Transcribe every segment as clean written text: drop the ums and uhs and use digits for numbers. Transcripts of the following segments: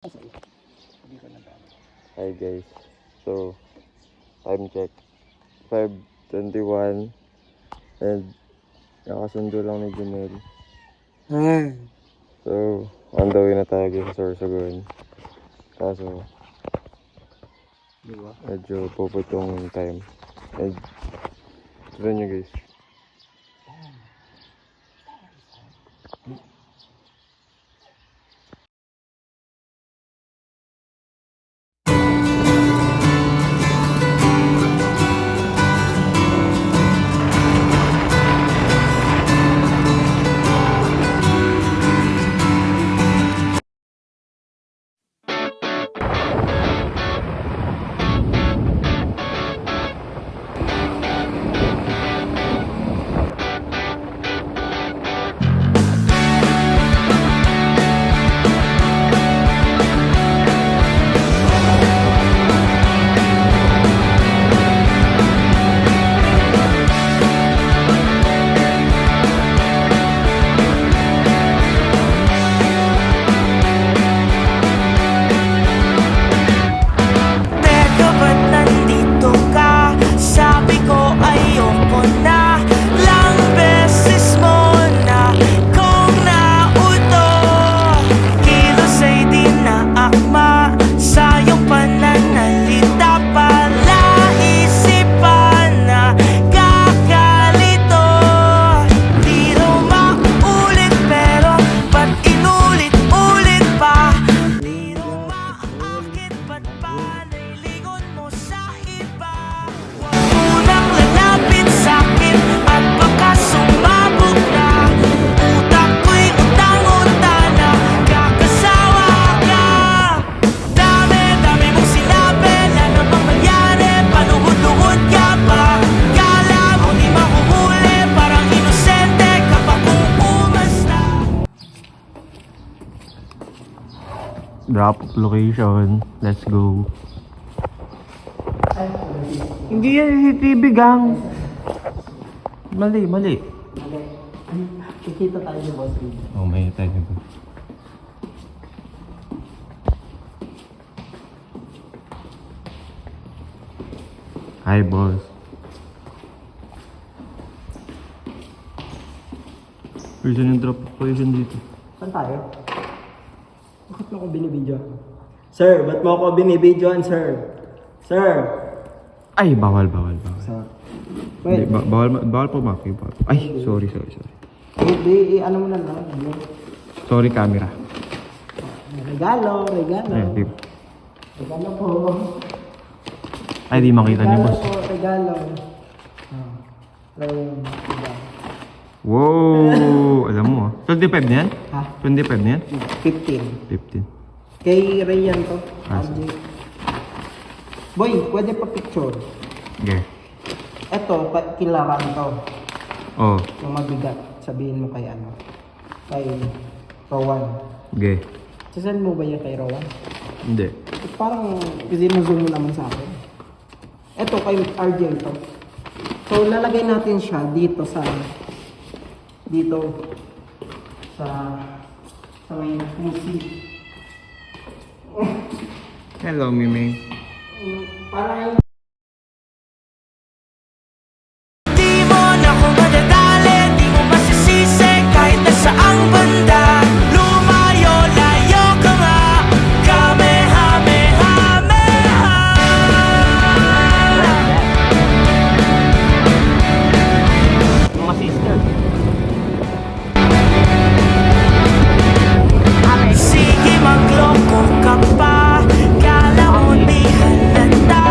Hi guys, so time check 5:21 and nakasundo lang ni Junel. So on the way na tayo guys sa Sorsogon. Kaso medyo puputong yung time and tignan nyo guys. Drop location. Let's go. Hindi yan CCTV gang. Mali. Kikita tayo ni boss. Oh, may tayo ba? Hi boss. Pwede yung drop location dito. Saan tayo? Bakit mo ako binibidyo? Sir, ba't mo ako binibidyoan, sir? Sir! Ay, bawal. Sir. Hindi, Wait. bawal po maki. Ay, sorry. Ano mo na lang? Sorry camera. Regalo. Ay, di. Regalo po. Ay, di makita niyo boss. Regalo. Regalo. Wow! Alam mo 25 na yan? Ha? 25 na yan? 15. 15. Kay Rayan to. Ah, RJ. Boy, pwede pa picture. Okay. Eto, kilaran to. Oh, Yung mabigat. Sabihin mo kay ano. Kay Rowan. okay. Sasend mo ba yan kay Rowan? Hindi. Parang zoom mo naman sa akin. Eto, kay RJ to. So, lalagay natin siya dito sa may pusi. Hello, Mimi. Parang Di mo na ako madadali, di mo masisisi kahit na saang banda. Lumayo-layo ka nga, Kamehamehameha. mga sister. Sige magloko ka pa, kala mo di halata.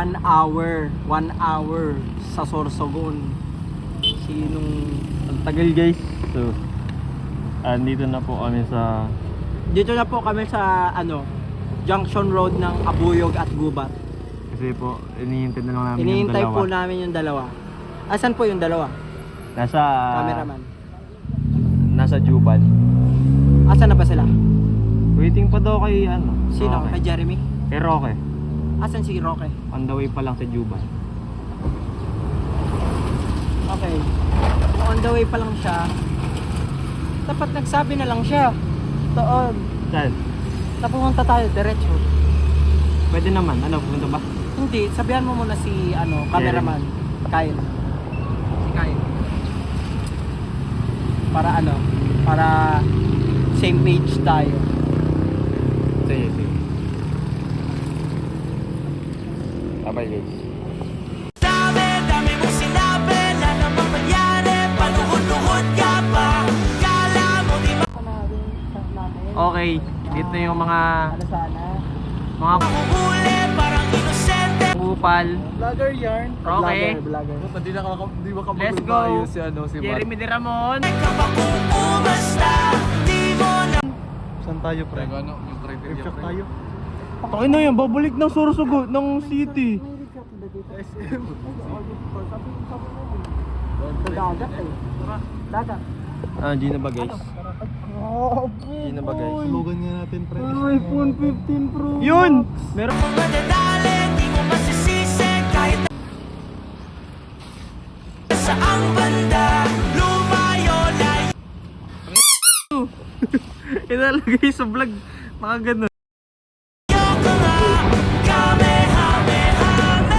1 hour. 1 hour sa Sorsogon. Sinong... Ang tagal guys. So, andito na po kami sa... Dito na po kami sa ano, Junction Road ng Abuyog at Gubat. Kasi po, inihintay na lang namin Hinihintay yung dalawa. po namin yung dalawa. Asan po yung dalawa? Nasa... Cameraman. Nasa Juban. Asan na ba sila? Waiting pa daw kay ano. Sino? Roque. Kay Jeremy? Kay Roque. Asan si Roque? On the way pa lang sa Juban. Okay. On the way pa lang siya. Dapat nagsabi na lang siya. Doon. Saan? Napumunta tayo, diretso. Pwede naman. Ano, pupunta ba? Hindi, sabihan mo muna si ano, cameraman. Kyle. Si Kyle. Para ano, para same page tayo. Sige, sige. Bye guys. Dami mong sinabi, wala namang mangyari. Paluhod-luhod ka pa. Kala mo di Okay, dito yung mga Ano sana? mahuhuli, parang inosente. kupal. Vlogger yarn. Roque. Vlogger. Let's go. Jeremy De Ramon. Ka ba kung umasta? Di mo na Saan tayo, pre? Ano, yung criteria pre. tayo. Takin na yan, babalik ng Sorsogon, ng city. Dagat eh. Dagat. Ah, G na ba guys? G na ba guys? Slogan nga natin pre. iPhone 15 Pro. Yun! Meron. kung madadali, di mo masisisi kahit saang banda. Lumayo, layo Ilalagay sa vlog. Nakagano. ka nga. Kamehameha. Kamehameha.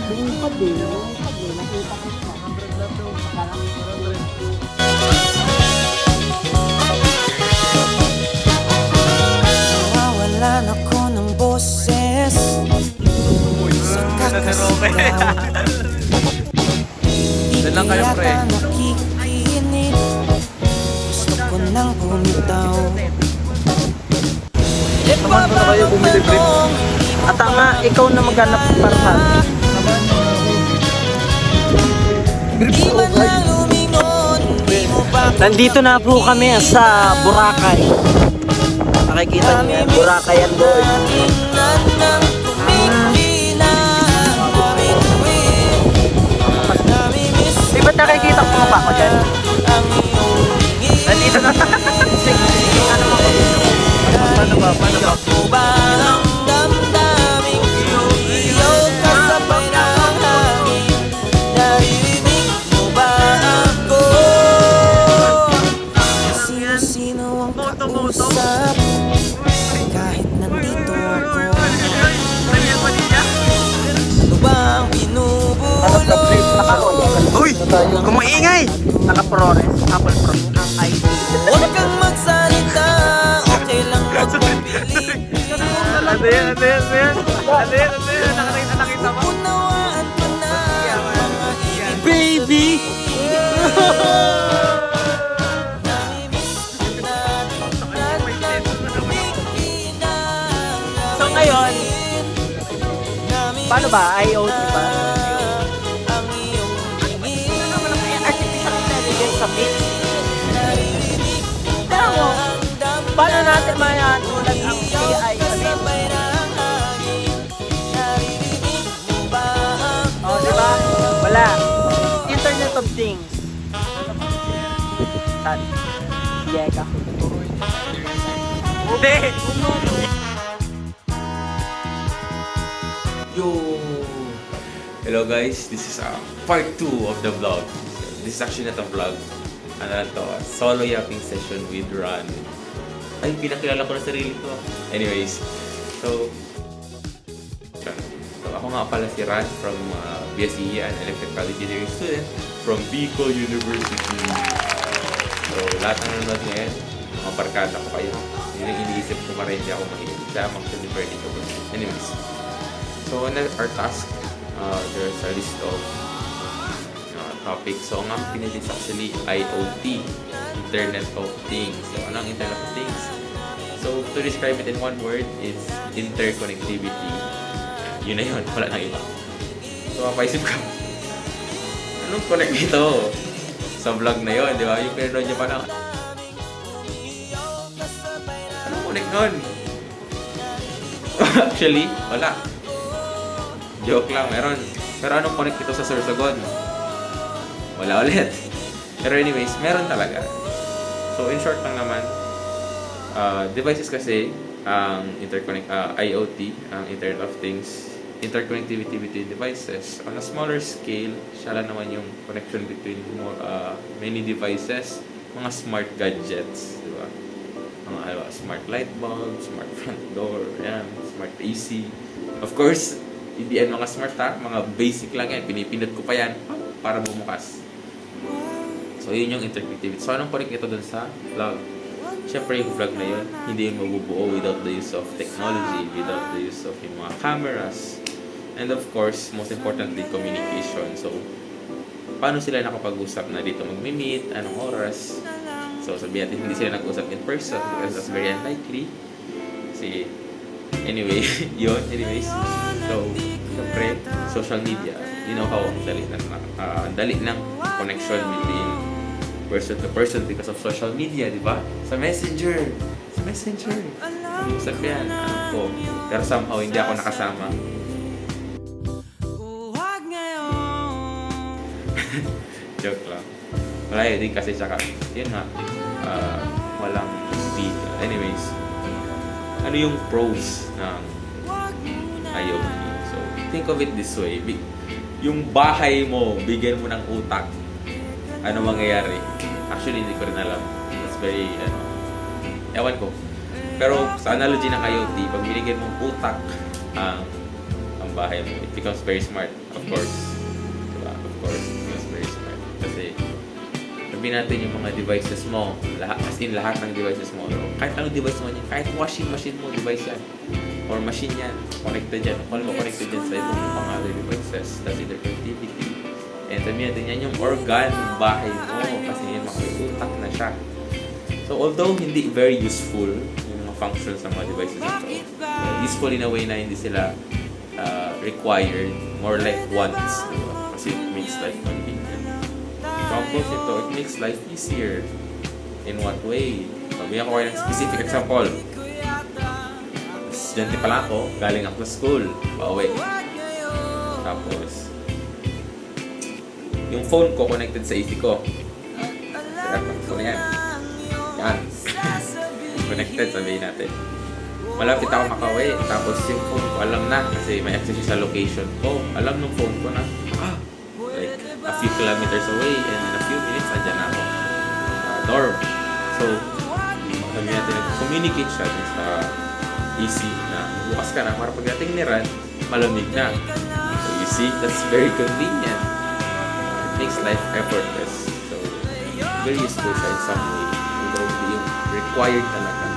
Lungkod eh. Nakita ko siya. Nawawalan ako ng boses sa kakasigaw. Di lang kayo, pre. yata nakikinig. Gusto ko nang bumitaw. Samahan ko na kayo bumili pre. At nga, ikaw na maghanap para sa atin. Di man lang lumingon, di mo ba Nandito na po kami sa Boracay. Nakikita niyo yan, Boracay yan boy. tingnan ng tumikilang pamituin? Namimiss Eh, ba't nakikita ko pa ako dyan? ang iyong tingin. Nandito na. Ano mo ko? Paano ba? Ako ba ang damdaming iyong kasabay ng hangin? Naririnig mo ba ako? Sino-sino ang kausap? Kahit nandito ako, ano ba ang binubulong? Uy! Kumaingay! Naka-ProRes, Apple Pro, ang ID. Huwag kang magsalita, okay lang magpapili. Ano yan? Nakita mo? Unawaan ko na mga ibig. Baby! Namimiss na tingnan ng tumikinang. So ngayon, paano ba? IoT ba? Ang iyong tingin. Artificial intelligence sa beat. Naririnig Pero mo, ang damdamin. paano natin mayantunan ang AI sa beat? Kasabay ng hangin. Naririnig mo ba ako? Oh, di ba? Wala. Internet of things. Saan? Yeka. Hindi! Yo! Hello guys, this is part 2 of the vlog. This is actually not a vlog. Ano lang to, solo yapping session with Ron. Ay, pinakilala ko na sarili ko. Anyways, so ako nga pala si Ron from BSE, an electrical engineering student from Bicol University. So, lahat ng nanonood ngayon, mga barkada ko kayo. Yun ang iniisip ko pa rin, hindi ako mahilig. Kaya I'm actually very capable. Anyways, so on our task, there's a list of topics. So, ang aking pinili is actually IoT, Internet of Things. So, ano ang Internet of Things? So, to describe it in one word, it's interconnectivity. Yun na yun, wala nang iba. So, mapaisip ka, anong connect nito? Sa vlog na yun, di ba? Yung pinanood niya pa lang, anong connect nun? Actually, wala. Joke lang, meron. Pero anong connect ito sa Sorsogon? Wala ulit. Pero anyways, meron talaga. So, in short lang naman, devices kasi, ang IoT, ang Internet of Things, interconnectivity between devices. On a smaller scale, siya lang naman yung connection between many devices, mga smart gadgets, di ba? Mga smart light bulb, smart front door, yan, smart AC. Of course, hindi yan mga smart mga basic lang yan. Pinipindot ko pa yan para bumukas. So, yun yung interconnectivity. So, anong connect ito dun sa vlog? Siyempre, yung vlog na yun, hindi yun mabubuo without the use of technology, without the use of yung mga cameras. And of course, most importantly, communication. So, paano sila nakapag-usap na dito mag-meet, anong oras? So, sabihin natin, hindi sila nag-usap in person because that's very unlikely. Kasi, anyway, yun, anyways. So, siyempre, social media, you know how ang dali ng connection between person to person because of social media, di ba? Sa Messenger. Usap yan, ano ko. Pero somehow, hindi ako nakasama. Joke lang. Wala yun din kasi tsaka, yun nga, walang speed. Anyways, ano yung pros ng IoT? So, think of it this way. Yung bahay mo, bigyan mo ng utak. Ano mangyayari? Actually, hindi ko rin alam. That's very, ewan ko. Pero sa analogy ng IoT, pag binigyan mong utak ang bahay mo, it becomes very smart. Of course. Diba? Of course, it becomes very smart. Kasi, sabihin natin yung mga devices mo, as in lahat ng devices mo, kahit anong device mo yan, kahit washing machine mo, device yan. Or machine yan, connected yan. Kung mo connected yan sa ibang mga other devices, that's interconnectivity. And sabihin natin yan yung organ ng bahay mo kasi yung mga utak na siya. So although hindi very useful yung mga functions ng mga devices ito, useful in a way na hindi sila required, more like wants, diba? Kasi it makes life convenient. So of course ito, it makes life easier. In what way? Sabihin ko kayo ng specific example. Estudyante pala ako, galing ako sa school, pauwi. Tapos yung phone ko connected sa AC ko. So, yan. Connected, sabihin natin. Malapit ako makauwi. Tapos yung phone ko, alam na. Kasi may access sa location ko. Alam ng phone ko na, like, a few kilometers away. And in a few minutes, andyan na ako. Dorm. So, sabihin natin, communicate siya sa AC na bukas ka na para pagdating ni Ran, malamig na. So, you see, that's very convenient. Makes life effortless. So, very useful siya in some way. Although hindi yung required talaga.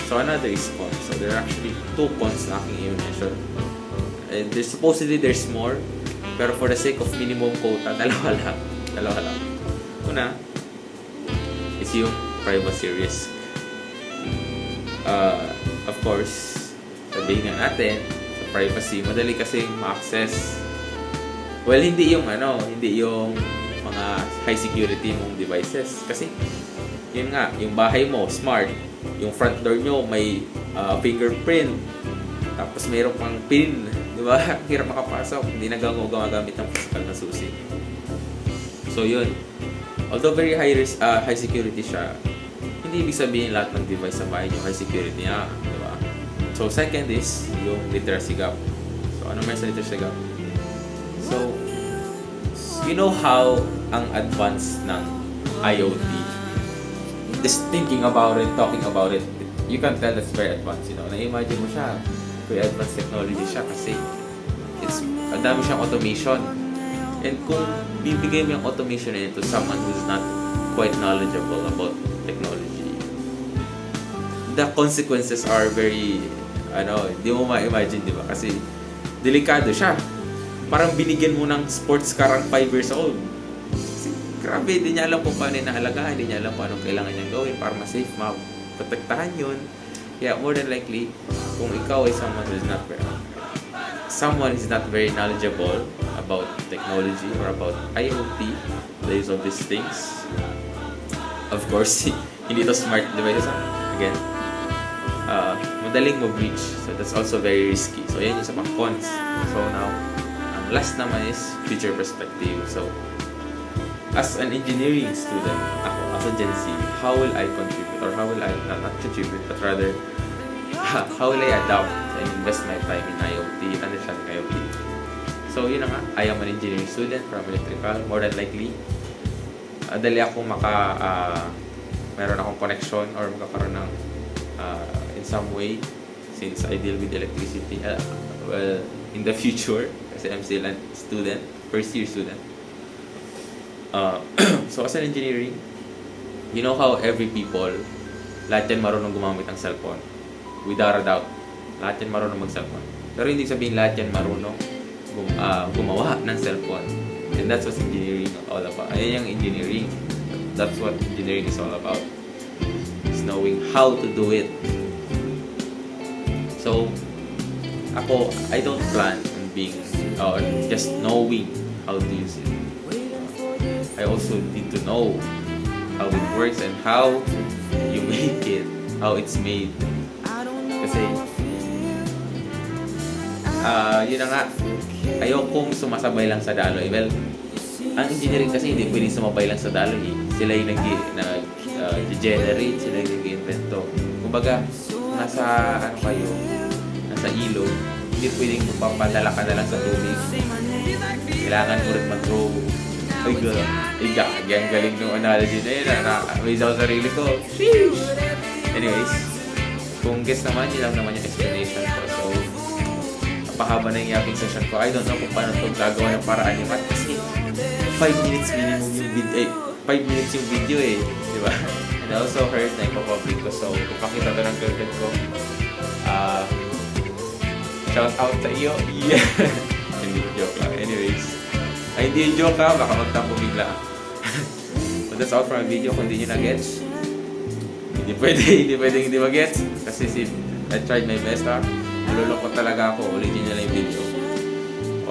So, another is cons. So, there are actually 2 cons na aking i-mention. And supposedly, there's more. Pero for the sake of minimum quota, dalawa lang. Una, is yung privacy risk. Of course, sabihin nga natin, sa privacy, madali kasing ma-access. Well, hindi yung mga high security mong devices. Kasi, yun nga, yung bahay mo, smart. Yung front door nyo, may fingerprint. Tapos mayroon pang pin. Di ba? Hirap makapasok. Hindi na gumagamit ng physical na susi. So yun, although very high security siya, hindi ibig sabihin lahat ng device sa bahay nyo high security na, di ba? So second is yung literacy gap. So ano meron sa literacy gap? So, you know how ang advance ng IoT, just thinking about it, talking about it, you can tell that's very advanced, you know. Na-imagine mo siya, very advanced technology siya kasi ang dami siyang automation. And kung bibigay mo yung automation na to someone who's not quite knowledgeable about technology, the consequences are very, di mo ma-imagine, di ba? Kasi delikado siya. Parang binigyan mo ng sports car ang 5 years old. Kasi grabe, di niya alam kung paano inaalagaan, di niya alam kung anong kailangan niyang gawin para ma-safe, ma-protektahan yun. Yeah, more than likely, kung ikaw ay someone is not very knowledgeable about technology or about IoT, the use of these things, of course, hindi ito smart devices. Again, madaling mo-breach. So, that's also very risky. So, yan yung sa mga cons. So, now, ang last naman is future perspective. So, as an engineering student, ako, as a Gen Z, how will I contribute? Or how will I, not contribute, but rather, how will I adapt and invest my time in IoT, understanding IoT? So, yun na nga, I am an engineering student from electrical. More than likely, dali ako meron akong connection or magkakaroon ng in some way, since I deal with electricity, well, in the future, kasi I'm still a student, first year student. So, as an engineering, you know how every people, lahat yan marunong gumamit ng cellphone. Without a doubt, lahat yan marunong mag-cellphone. Pero hindi sabihin lahat yan marunong gumawa ng cellphone. And that's what engineering all about. Ayan yung engineering. That's what engineering is all about. It's knowing how to do it. So, ako, I don't plan on being, just knowing how to use it. I also need to know how it works and how you make it, how it's made. Kasi, yun na nga, ayokong sumasabay lang sa daloy. Well, ang engineering kasi hindi pwedeng sumabay lang sa daloy. Sila yung nag-generate, sila yung nag-invento. Kumbaga, nasa nasa ilog, hindi pwedeng papadala ka na lang sa tubig. Kailangan mo rin mag-grow. Ay, ang galing ng analogy na yun. Nakakamiss ako sa sarili ko. Sheesh! Anyways, kung guess naman, yun lang naman yung explanation ko. So, napahaba na yung yapping session ko. I don't know kung paano ito gagawa ng paraan yung mat. Kasi 5 minutes minimum yung video. 5 minutes yung video eh. Di ba? And I also heard na ipapublic ko. So, kung pakita ito ng girlfriend ko, shout out sa iyo. Yeah! Hindi, joke lang. Anyways, hindi yung joke ha. Baka magtampo bigla. But that's all for my video. Kung hindi nyo na-gets, hindi pwedeng hindi mag-gets. Kasi I tried my best ha. Malulungkot talaga ako. Ulitin nyo lang yung video.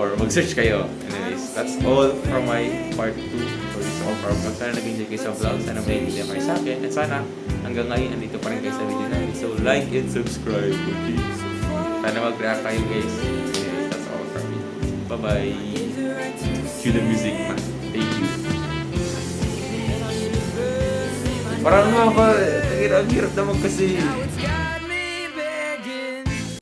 Or mag-search kayo. Anyways, that's all from my part 2 for this all for vlog. Sana nag-enjoy kayo sa vlog. Sana may video kayo sa akin. And sana hanggang ngayon andito pa rin kayo sa video namin. So like and subscribe. Okay? Sana mag-react kayo guys. Anyways, that's all from me. Bye-bye. Cue the music man. Thank you. Parang nga ba, ang hirap naman kasi